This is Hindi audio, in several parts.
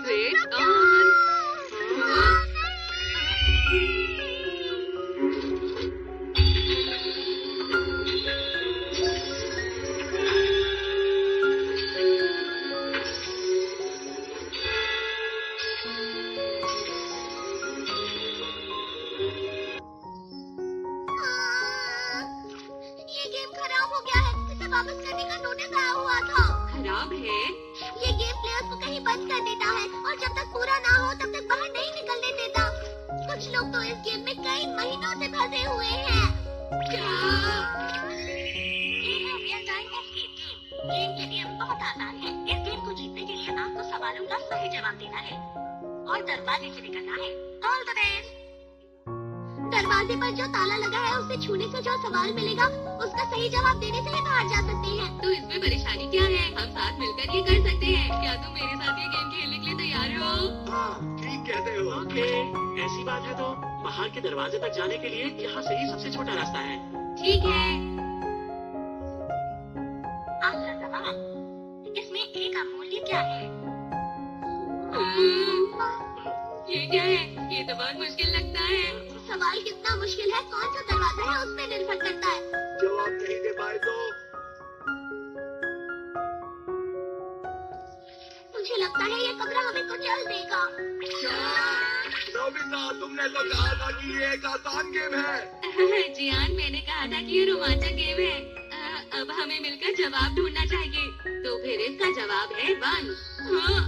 Switch on. ये गेम खराब हो गया है। इसे वापस करने का नोटिस आया हुआ था। खराब है? ये गेम प्लेयर्स को कहीं बंद कर देता है और जब तक पूरा ना हो तब तक बाहर नहीं निकलने देता। कुछ लोग तो इस गेम में कई महीनों से फंसे हुए हैं। क्या? ये है real time escape game. Game के नियम बहुत आसान है। इस गेम को जीतने के लिए आपको सवालों का सही जवाब देना है और दरवाजे से निकलना है। All the best. दरवाजे पर जो ताला लगा है उसे छूने से जो सवाल मिलेगा उसका सही जवाब देने से ही बाहर जा सकते हैं। तो इसमें परेशानी क्या है? हम साथ मिलकर ये कर सकते हैं। क्या तुम मेरे साथ ये गेम खेलने के लिए तैयार हो? हाँ, ठीक कहते हो। ओके, ऐसी बात है तो बाहर के दरवाजे तक जाने के लिए यहाँ से ही सबसे छोटा रास्ता है। ठीक है। आपका सवाल, इसमें एक अमूल्य क्या है? ये क्या है? ये तो बहुत मुश्किल लगता है। सवाल कितना मुश्किल है, कौन सा दरवाजा है उस पर निर्भर करता है। जवाब नहीं दे पाए तो मुझे लगता है ये कमरा हमें कुचल देगा। नोबिता, तुमने तो कहा था कि ये एक आसान गेम है। जियान, मैंने कहा था कि ये रोमांचक गेम है। अब हमें मिलकर जवाब ढूंढना चाहिए। तो फिर इसका जवाब है 1। हाँ।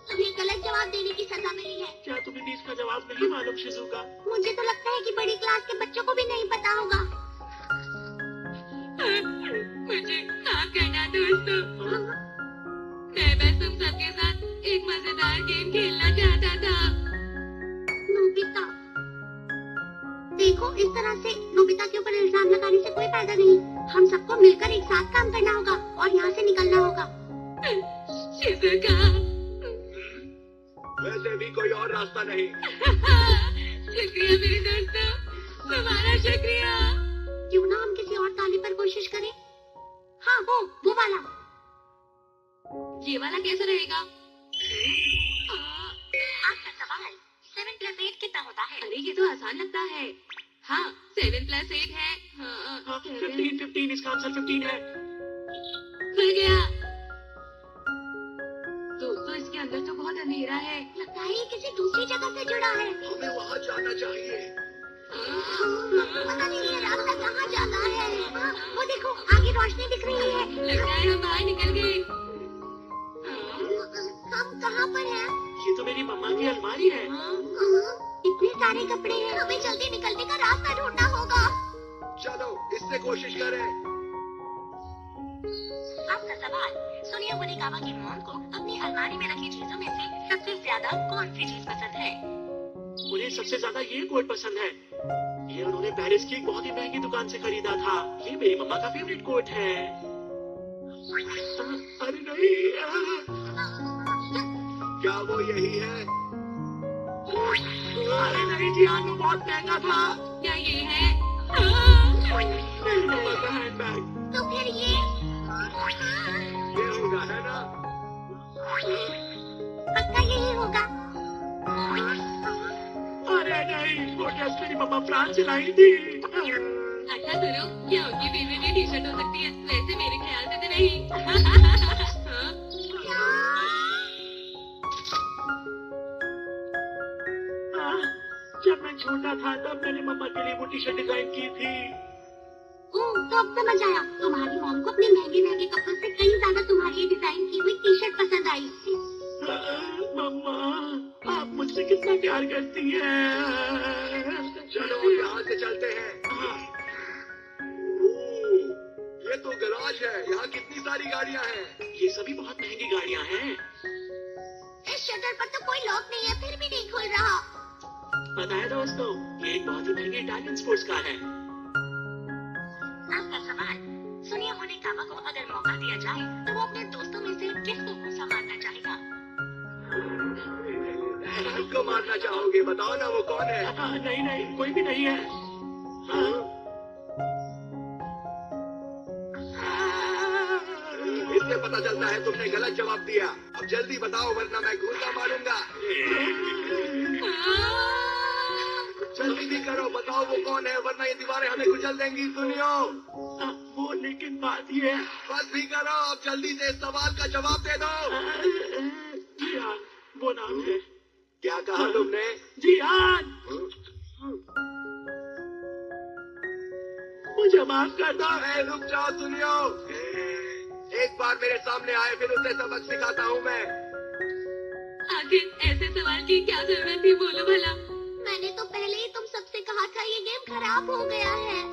तुम्हें गलत जवाब देने की सजा मिली है। क्या तुम्हें भी इसका जवाब नहीं मालूम शिजुका? मुझे तो लगता है कि बड़ी क्लास के बच्चों को भी नहीं पता होगा। मुझे माफ करना दोस्तों। मैं बस तुम सबके साथ एक मजेदार गेम खेलना चाहता था। नोबिता, देखो इस तरह से नोबिता के ऊपर इल्जाम लगाने से कोई फायदा नहीं। हम सबको मिलकर एक साथ काम करना होगा और यहाँ से निकलना होगा। शिजुका। वैसे भी कोई और रास्ता नहीं। शुक्रिया मेरे दोस्तों, तुम्हारा शुक्रिया। क्यों ना हम किसी और ताले पर कोशिश करें? हाँ, वो वाला। ये वाला कैसा रहेगा? आपका सवाल, 7 + 8 कितना होता है? अरे ये तो आसान लगता है। हाँ, 7 + 8 है। हाँ, 15 इसका आंसर 15 है। खुल गया। दोस्तों, इसके अंदर तो बहुत अंधेरा है। लगता है ये किसी दूसरी जगह से जुड़ा है। हमें वहाँ जाना चाहिए। पता नहीं ये रास्ता कहाँ जाता है। वो देखो, आगे रोशनी दिख रही है। लगता है हम बाहर निकल गए। हम कहाँ पर हैं? ये तो मेरी मम्मा की अलमारी है। इतने सारे कपड़े हैं, हमें जल्दी निकलने का रास्ता ढूंढना होगा। चलो इससे कोशिश करें। आपका सवाल, सोनिया मोनिकावा की मॉम को अपनी अलमारी में रखी चीजों में से सबसे ज्यादा कौन सी चीज पसंद है? उन्हें सबसे ज्यादा ये कोट पसंद है। ये उन्होंने पेरिस की एक बहुत ही महंगी दुकान से खरीदा था। ये मेरी मम्मा का फेवरेट कोट है। अरे नहीं, क्या वो यही है? अरे नहीं जियान, वो बहुत महंगा था। क्या ये है? मेरी मम्मा का हैंडबैग। तो फिर ये होगा, है ना? पक्का यही होगा। अरे नहीं, वो ड्रेस मेरी मम्मा फ्रांस से लाई थी। अच्छा सुनो, क्या उनकी फेवरेट टी शर्ट हो सकती है? वैसे मेरे ख्याल से तो नहीं। जब मैं छोटा था तब मैंने मम्मा के लिए वो टी शर्ट डिजाइन की थी। तो अब समझ आया, तुम्हारी मॉम को अपने महंगे महंगे कपड़ों से कहीं ज्यादा तुम्हारी ये डिजाइन की हुई टी शर्ट पसंद आई। मम्मा, आप मुझसे कितना प्यार करती हैं। चलो यहाँ से चलते हैं। ये तो गैराज है, यहाँ कितनी सारी गाड़ियाँ हैं। ये सभी बहुत महंगी गाड़ियाँ हैं। इस शटर पर तो कोई लॉक नहीं है, फिर भी नहीं खुल रहा। पता है दोस्तों, ये एक बहुत ही महंगी इटालियन स्पोर्ट्स कार है। आपका सवाल, सोनिया मोनिकावा को अगर मौका दिया जाए तो वो अपने दोस्तों में से किसको गुस्सा मारना चाहेगा? किसको मारना चाहोगे? बताओ ना, वो कौन है? नहीं नहीं, कोई भी नहीं है। इससे पता चलता है तुमने गलत जवाब दिया। अब जल्दी बताओ वरना मैं घूसा मारूंगा। जल्दी भी करो, बताओ वो कौन है वरना ये दीवारें हमें कुचल देंगी। सुनियो वो लेकिन बात ये है। बस भी करो, अब जल्दी से इस सवाल का जवाब दे दो। जियान, वो नाम है। क्या कहा तुमने? जियान, मुझे माफ कर दो। रुक जाओ, सुनियो, एक बार मेरे सामने आए फिर उसे सबक सिखाता हूँ मैं। आखिर ऐसे सवाल की क्या जरूरत थी, बोलो भला। मैंने तो पहले ही तुम सबसे कहा था ये गेम खराब हो गया है।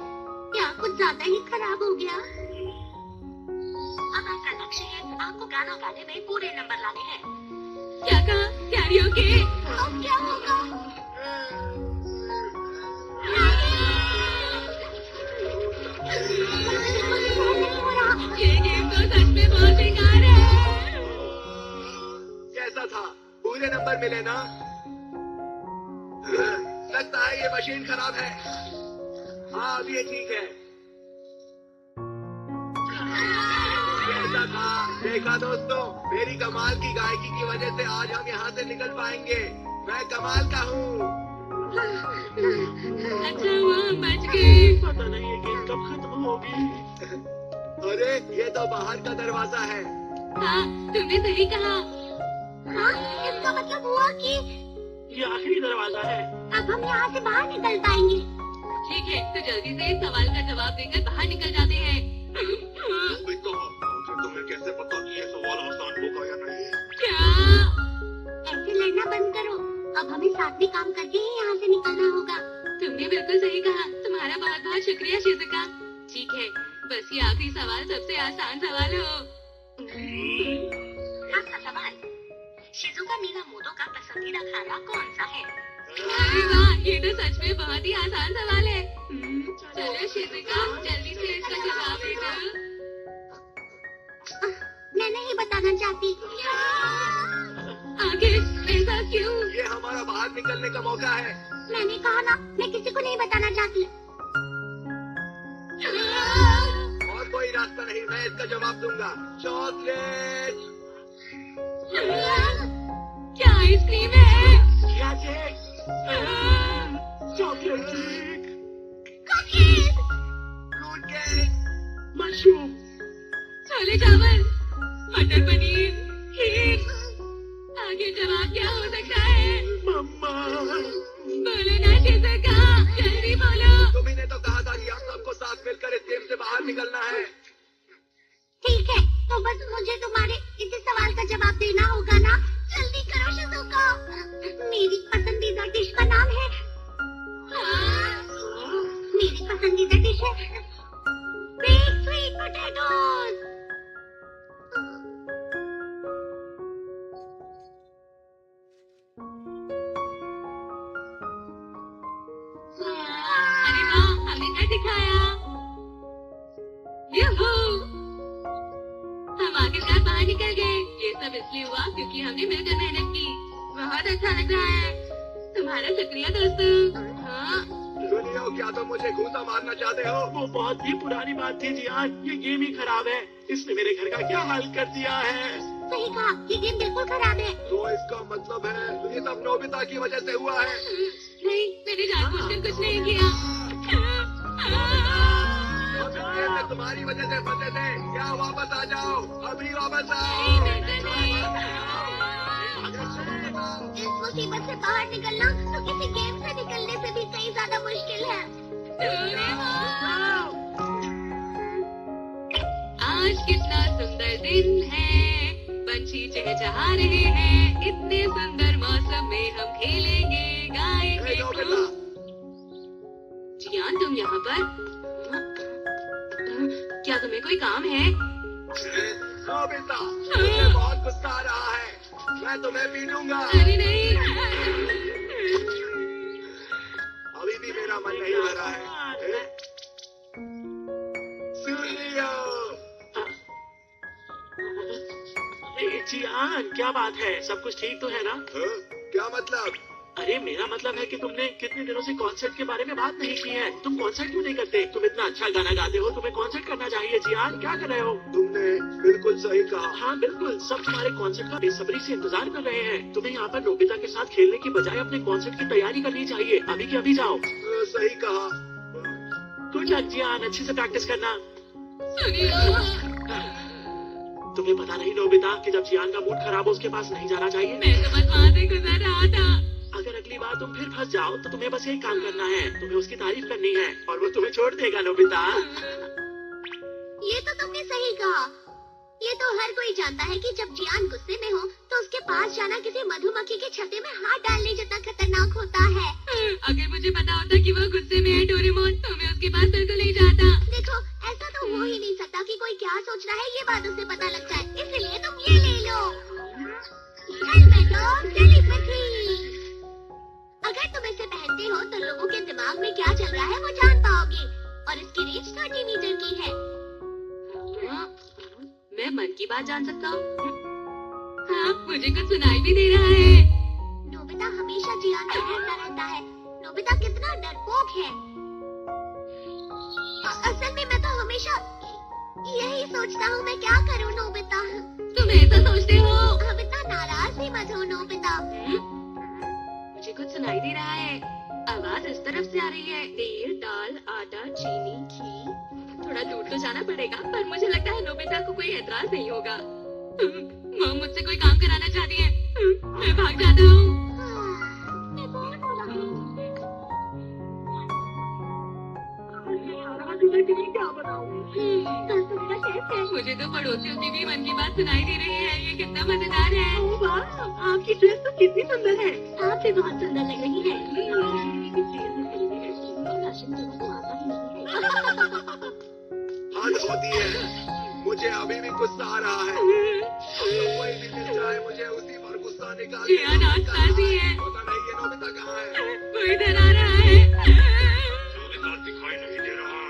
क्या कुछ ज्यादा ही खराब हो गया? अब आपका लक्ष्य है आपको गाना गाने में पूरे नंबर लाने हैं। क्या कहा? कैरियोके? अब क्या होगा? ये गेम तो सच में बहुत बेकार है। कैसा था? पूरे नंबर मिले ना? लगता है ये मशीन खराब है। हाँ अब ये ठीक है। कैसा था? देखा दोस्तों, मेरी कमाल की गायकी की वजह से आज हम यहाँ से निकल पाएंगे। मैं कमाल का हूँ। अच्छा हुआ हम बच गए। पता नहीं ये गेम कब खत्म होगी। अरे ये तो बाहर का दरवाजा है। हाँ, तुमने सही कहा। हाँ, इसका मतलब हुआ कि ये आखिरी दरवाजा है। अब हम यहाँ से बाहर निकल पाएंगे। ठीक है, तो जल्दी से इस सवाल का जवाब देकर बाहर निकल जाते हैं। तुम्हें कैसे पता कि ये सवाल आसान होगा या नहीं? क्या? ऐसे लड़ना बंद करो। अब हमें साथ में काम करके ही यहाँ से निकलना होगा। तुमने बिल्कुल सही कहा। तुम्हारा बहुत बहुत शुक्रिया शिजुका। ठीक है, बस ये आखिरी सवाल सबसे आसान सवाल हो। आपका सवाल, शिजुका मिनामोटो का पसंदीदा खाना कौन सा है? अरे वाह, ये तो सच में बहुत ही आसान सवाल है। चलो शिजुका, जल्दी से इसका जवाब दे दो। मैं नहीं बताना चाहती। आखिर ऐसा क्यों? ये हमारा बाहर निकलने का मौका है। मैंने कहा ना, मैं किसी को नहीं बताना चाहती। और कोई रास्ता नहीं, मैं इसका जवाब दूंगा। चॉकलेट। क्या आइसक्रीम है? क्या cake? Chocolate cake, fruit cake, mushroom, chole चावल, मटर पनीर, खीर। आगे जवाब क्या हो सकता है? मम्मा। बोलो ना शिजुका, जल्दी बोलो। तुम्ही ने तो कहा था कि हम सबको साथ मिलकर इस गेम से बाहर निकलना है। ठीक है, तो बस मुझे तुम्हारे इसी सवाल का जवाब देना होगा ना? जल्दी करो शिजुका। मेरी पसंदीदा डिश का नाम है मेरी पसंदीदा डिश है बेक्ड स्वीट पोटैटोज। अरे वाह, हमने कर दिखाया। यूहू! हम आखिरकार बाहर निकल गए। ये सब इसलिए हुआ क्योंकि हमने मिलकर मेहनत की। बहुत अच्छा लग रहा है। तुम्हारा शुक्रिया दोस्तों। हाँ, सुनियो, क्या तुम मुझे घूसा मारना चाहते हो? वो बहुत ही पुरानी बात थी जियान। ये गेम ही खराब है। इसने मेरे घर का क्या हाल कर दिया है। सही कहा, ये गेम बिल्कुल खराब है। तो इसका मतलब है ये सब नोबिता की वजह से हुआ है। नहीं, मैंने जानबूझकर कुछ नहीं किया। हम इस गेम में तुम्हारी वजह से फंसे थे। क्या वापस आ जाओ, अभी वापस आओ। इस मुसीबत से बाहर निकलना तो किसी गेम से निकलने से भी कहीं ज्यादा मुश्किल है। आज कितना सुंदर दिन है, पंछी चहचहा रहे हैं। इतने सुंदर मौसम में हम खेलेंगे, गाएंगे। जियान, तुम यहाँ पर? क्या तुम्हें कोई काम है? नोबिता, मुझे बहुत गुस्सा आ रहा है। मैं तुम्हें पीटूंगा। अरे नहीं। अभी भी मेरा मन नहीं भरा है। सुनियो, जियान, क्या बात है? सब कुछ ठीक तो है ना? क्या मतलब? अरे मेरा मतलब है कि तुमने कितने दिनों से कॉन्सर्ट के बारे में बात नहीं की है। तुम कॉन्सर्ट क्यों नहीं करते? तुम इतना अच्छा गाना गाते हो, तुम्हें कॉन्सर्ट करना चाहिए। जियान, क्या कर रहे हो? तुमने बिल्कुल सही कहा। हाँ बिल्कुल, सब तुम्हारे कॉन्सर्ट का बेसब्री से इंतजार कर रहे हैं। तुम्हें यहाँ पर नोबिता के साथ खेलने की बजाय अपने कॉन्सर्ट की तैयारी करनी चाहिए। अभी के अभी जाओ। सही कहा। गुड लक जियान, अच्छे से प्रैक्टिस करना। सुनिए, तुम्हें पता नहीं नोबिता कि जब जियान का मूड खराब हो उसके पास नहीं जाना चाहिए। मैं तो बस वहाँ से गुजर रहा था। अगर अगली बार तुम फिर फंस जाओ तो तुम्हें बस यही काम करना है। तुम्हें उसकी तारीफ करनी है और वो तुम्हें छोड़ देगा नोबिता। ये तो तुमने सही कहा। ये तो हर कोई जानता है कि जब जियान गुस्से में हो तो उसके पास जाना किसी मधुमक्खी के छत्ते में हाथ डालने जितना खतरनाक होता है। अगर मुझे पता होता कि वो गुस्से में है डोरेमोन, तो मैं उसके पास बिल्कुल नहीं जाता। देखो, ऐसा तो हो ही नहीं सकता कि कोई क्या सोच रहा है ये बात उसे पता लग जाए। इसलिए तुम ये ले लो, हेलमेट ऑफ टेलीपैथी। अगर तुम इसे पहनते हो तो लोगों के दिमाग में क्या चल रहा है वो जान पाओगे। और इसकी रेंज 30 मीटर की है। मैं मन की बात जान सकता हूँ? हाँ, मुझे कुछ सुनाई भी दे रहा है। नोबिता हमेशा जियान से डरता रहता है। नोबिता कितना डरपोक है। असल में मैं तो हमेशा यही सोचता हूँ मैं क्या करूँ नोबिता। तुम ऐसा सोचते हो? अब इतना नाराज भी मत हो नोबिता। मुझे कुछ सुनाई दे रहा है। आवाज इस तरफ से आ रही है। तेल, दाल, आटा, चीनी, घी। थोड़ा दूर तो जाना पड़ेगा, पर मुझे लगता है नोबिता को कोई एतराज नहीं होगा। मॉम मुझसे कोई काम कराना चाहती है। मैं भाग जाता हूँ। क्या बनाऊं? मुझे तो पड़ोसियों की भी मन की बात सुनाई दे रही है। ये कितना मजेदार है। वाह, आपकी ड्रेस तो कितनी सुंदर है। आप भी बहुत सुंदर लग रही है। हद होती है। मुझे अभी भी गुस्सा आ रहा है। तो कोई भी मिल जाए मुझे उसी पर गुस्सा निकाल जियान आसपास ही है। पता नहीं ये नोबिता कहाँ है। वो इधर आ रहा है। नोबिता दिखाई नहीं दे रहा।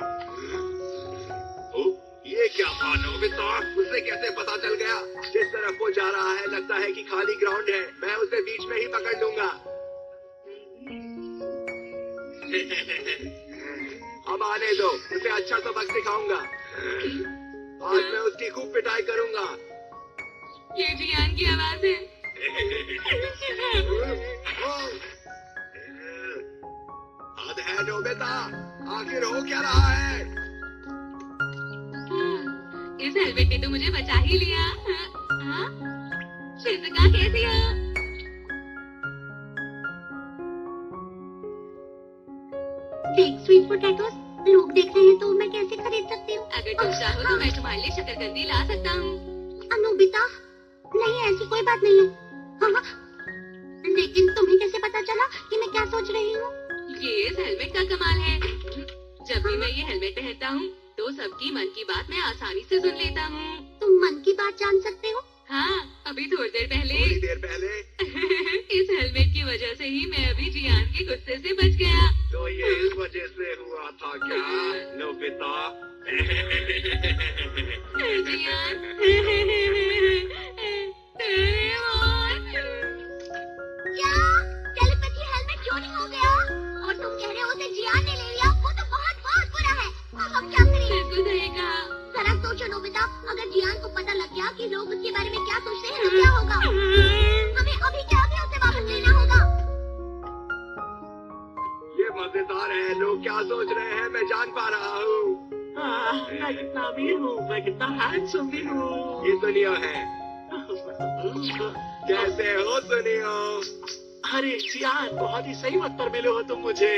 ओ, ये क्या था नोबिता? उसे कैसे पता चल गया? जिस तरफ वो जा रहा है लगता है कि खाली ग्राउंड है। मैं उसे बीच में ही पकड़ लूंगा। अब आने दो, उसे अच्छा सबक सिखाऊंगा। आज मैं उसकी खूब पिटाई करूंगा। ये जियान की आवाज है। हद है नोबिता, आखिर हो क्या रहा है? इस हेलमेट ने तो मुझे बचा ही लिया। हाँ? शिजुका कैसी हो? देख स्वीट पोटैटोस, लोग देख रहे हैं तो मैं कैसे खरीद सकती हूँ? अगर तुम चाहो तो मैं तुम्हारे लिए शकरकंदी ला सकता हूँ। नोबिता, नहीं ऐसी कोई बात नहीं है। हाँ, लेकिन तुम्हें कैसे पता चला कि मैं क्या सोच रही हूँ? ये इस हेलमेट का कमाल है। जब भी मैं ये हेलमेट पहनता हूँ तो सबकी मन की बात मैं आसानी से सुन लेता हूँ। तुम मन की बात जान सकते हो? हाँ, अभी थोड़ी देर थोड़ी देर पहले इस हेलमेट की वजह से ही मैं अभी जियान के गुस्से से बच गया। तो ये इस वजह से हुआ था क्या नोबिता? जियान क्या टेलीपैथी हेलमेट चोरी हो गया? और तुम कह रहे हो उसे जियान ने ले लिया? वो तो बहुत बहुत बुरा है। अब हम क्या करें? बिल्कुल सही कहा। जरा सोचो नोबिता, अगर जियान को पता लग गया कि लोग उसके बारे में क्या सोचते हैं तो क्या होगा? हमें अभी क्या अभी उसे वापस लेना होगा। ये मजेदार है। लोग क्या सोच रहे हैं मैं जान पा रहा हूँ। मैं कितना अमीर हूँ, मैं कितना हैंडसम भी हूँ। ये सुनियो है। कैसे हो सुनियो? अरे जियान, बहुत ही सही वक्त पर मिले हो तुम मुझे।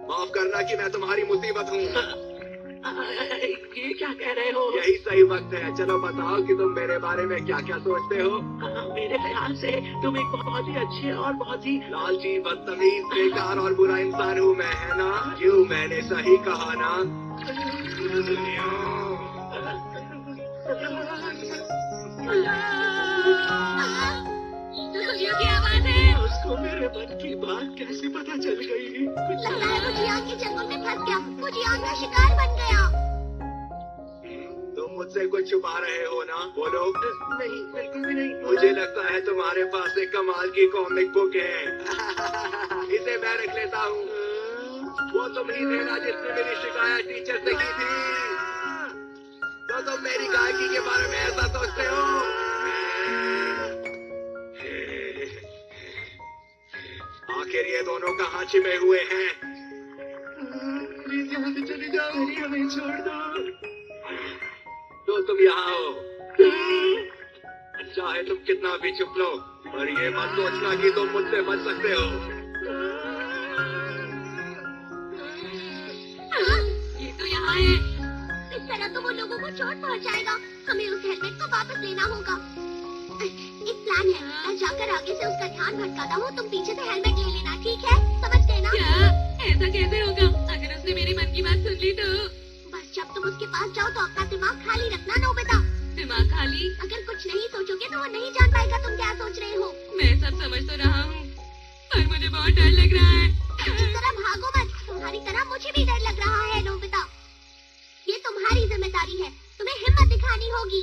माफ करना कि मैं तुम्हारी मुसीबत हूँ। ये क्या कह रहे हो? यही सही वक्त है। चलो बताओ कि तुम मेरे बारे में क्या क्या सोचते हो? मेरे ख्याल से तुम एक बहुत ही अच्छे और बहुत ही लालची, बदतमीज, बेकार और बुरा इंसान हूँ मैं, है ना? क्यों मैंने सही कहा ना? खुशियों की आवाज है। उसको मेरे मन की बात कैसे पता चल गई? लगता है वो जियान के जंगल में फंस गया। वो जियान का शिकार बन गया। तुम मुझसे कुछ छुपा रहे हो ना? बोलो। नहीं, बिल्कुल भी नहीं। मुझे लगता है तुम्हारे पास एक कमाल की कॉमिक बुक है। इसे मैं रख लेता हूँ। वो तुम ही थे ना जिसने मेरी शिकायत टीचर से की थी। तो तुम मेरी गायकी के बारे में ऐसा सोचते हो? आखिर ये दोनों कहाँ छिपे हुए हैं? प्लीज यहाँ से चले जाओ, हमें छोड़ दो। तो तुम यहाँ हो। चाहे तुम कितना भी छुप लो, पर ये मत सोचना कि तुम मुझसे बच सकते हो। ये तो यहाँ है। इस तरह तो वो लोगों को चोट पहुंचाएगा। हमें उस हेलमेट को वापस लेना होगा। एक प्लान है, मैं जाकर आगे से उसका ध्यान भटकाता हूँ, तुम पीछे से हेलमेट ले लेना, ठीक है? समझ गए ना? क्या ऐसा कैसे होगा? अगर उसने मेरी मन की बात सुन ली तो? बस जब तुम उसके पास जाओ तो अपना दिमाग खाली रखना नोबिता। दिमाग खाली? अगर कुछ नहीं सोचोगे तो वो नहीं जान पाएगा तुम क्या सोच रहे हो। मैं सब समझ तो रहा हूँ, पर मुझे बहुत डर लग रहा है। इस तरह भागो मत, तुम्हारी तरह मुझे भी डर लग रहा है नोबिता। ये तुम्हारी जिम्मेदारी है, तुम्हें हिम्मत दिखानी होगी।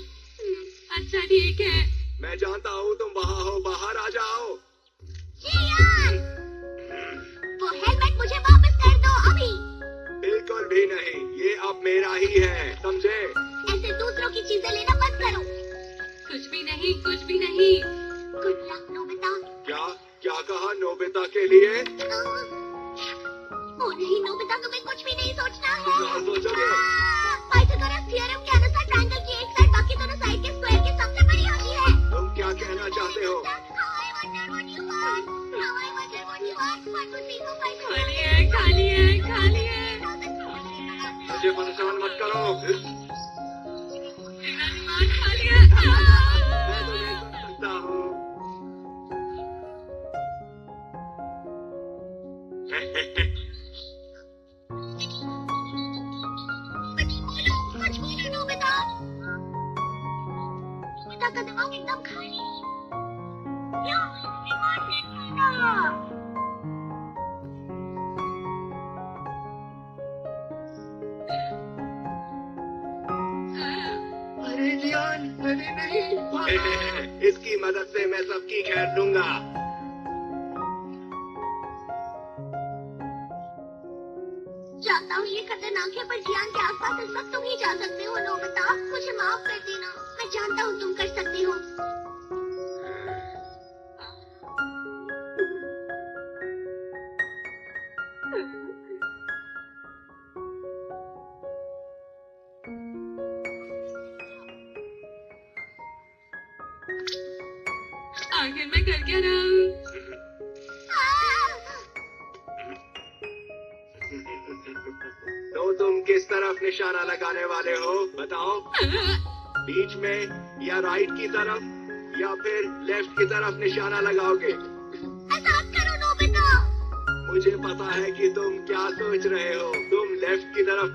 अच्छा ठीक है। मैं जानता हूँ तुम वहाँ हो, बाहर आ जाओ। जियान, वो हेलमेट मुझे वापस कर दो अभी। बिल्कुल भी नहीं, ये अब मेरा ही है, समझे? ऐसे दूसरों की चीजें लेना बंद करो। कुछ भी नहीं, कुछ भी नहीं। Good luck Nobita. क्या क्या कहा नोबिता के लिए? ओ नहीं नोबिता, तुम्हें कुछ भी नहीं सोचना है। क्या सोचोगे? पाइथागोरस थ्योरम के अनुसार ट्रायंगल की एक साइड बाकी दोनों साइड के स्क्वायर के सबसे बड़ी होती है। तुम क्या कहना चाहते हो? खाली है, खाली है, खाली है। मुझे परेशान मत करो। मेरा दिमाग खाली है। मैं तुम्हें कर सकता हूँ। कुछ बोलो नोबिता। नोबिता का दिमाग एकदम खाली है। क्या दिमाग नहीं खुला। अरे जियान, अरे नहीं। इसकी मदद से मैं सबकी खैर दूंगा। जानता हूँ ये खतरनाक है, पर जियान के आसपास इस वक्त तुम ही जा सकते हो नोबिता। मुझे माफ कर देना, मैं जानता हूँ तुम कर सकते हो। आखिर मैं कर क्या रहा हूँ? तो तुम किस तरफ निशाना लगाने वाले हो, बताओ? बीच में या राइट की तरफ या फिर लेफ्ट की तरफ निशाना लगाओगे? ऐसा मत करो नोबिता। मुझे पता है कि तुम क्या सोच रहे हो। तुम लेफ्ट की तरफ